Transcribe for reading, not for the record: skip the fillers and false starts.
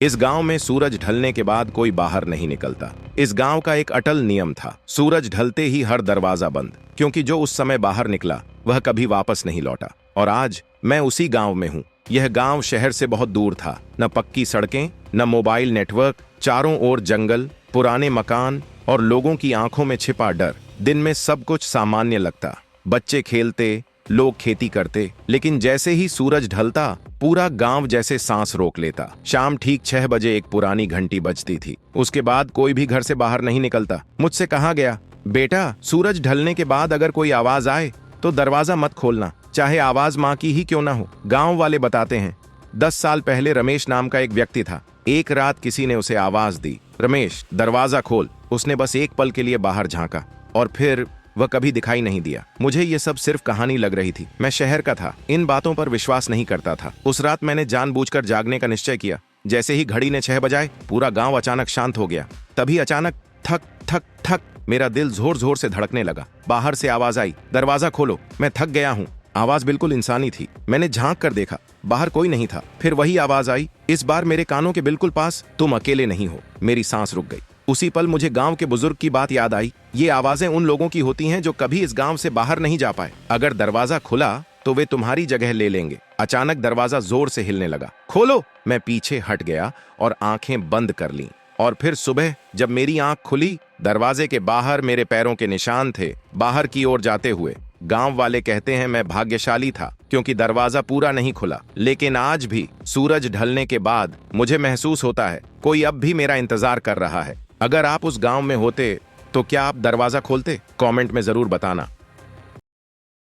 इस गांव में सूरज ढलने के बाद कोई बाहर नहीं निकलता। इस गांव का एक अटल नियम था, सूरज ढलते ही हर दरवाजा बंद, क्योंकि जो उस समय बाहर निकला वह कभी वापस नहीं लौटा। और आज मैं उसी गांव में हूँ। यह गांव शहर से बहुत दूर था, न पक्की सड़कें, न मोबाइल नेटवर्क, चारों ओर जंगल, पुराने मकान और लोगों की आंखों में छिपा डर। दिन में सब कुछ सामान्य लगता, बच्चे खेलते, लोग खेती करते, लेकिन जैसे ही सूरज ढलता पूरा गांव जैसे सांस रोक लेता। शाम ठीक 6 बजे एक पुरानी घंटी बजती थी। उसके बाद कोई भी घर से बाहर नहीं निकलता। मुझसे कहा गया, बेटा सूरज ढलने के बाद अगर कोई आवाज आए तो दरवाजा मत खोलना, चाहे आवाज माँ की ही क्यों ना हो। गांव वाले बताते हैं 10 साल पहले रमेश नाम का एक व्यक्ति था। एक रात किसी ने उसे आवाज दी, रमेश दरवाजा खोल। उसने बस एक पल के लिए बाहर झांका और फिर वह कभी दिखाई नहीं दिया। मुझे ये सब सिर्फ कहानी लग रही थी। मैं शहर का था, इन बातों पर विश्वास नहीं करता था। उस रात मैंने जानबूझकर जागने का निश्चय किया। जैसे ही घड़ी ने 6 बजाए पूरा गांव अचानक शांत हो गया। तभी अचानक थक थक थक मेरा दिल जोर जोर से धड़कने लगा। बाहर से आवाज आई, दरवाजा खोलो, मैं थक गया हूँ। आवाज बिल्कुल इंसानी थी। मैंने झांक कर देखा, बाहर कोई नहीं था। फिर वही आवाज आई, इस बार मेरे कानों के बिल्कुल पास, तुम अकेले नहीं हो। मेरी सांस रुक गई। उसी पल मुझे गांव के बुजुर्ग की बात याद आई। ये आवाजें उन लोगों की होती हैं जो कभी इस गांव से बाहर नहीं जा पाए। अगर दरवाजा खुला तो वे तुम्हारी जगह ले लेंगे। अचानक दरवाजा जोर से हिलने लगा। खोलो! मैं पीछे हट गया और आंखें बंद कर लीं। और फिर सुबह जब मेरी आंख खुली, दरवाजे के बाहर मेरे पैरों के निशान थे, बाहर की ओर जाते हुए। गांव वाले कहते हैं मैं भाग्यशाली था क्योंकि दरवाजा पूरा नहीं खुला। लेकिन आज भी सूरज ढलने के बाद मुझे महसूस होता है कोई अब भी मेरा इंतजार कर रहा है। अगर आप उस गांव में होते तो क्या आप दरवाजा खोलते? कमेंट में जरूर बताना।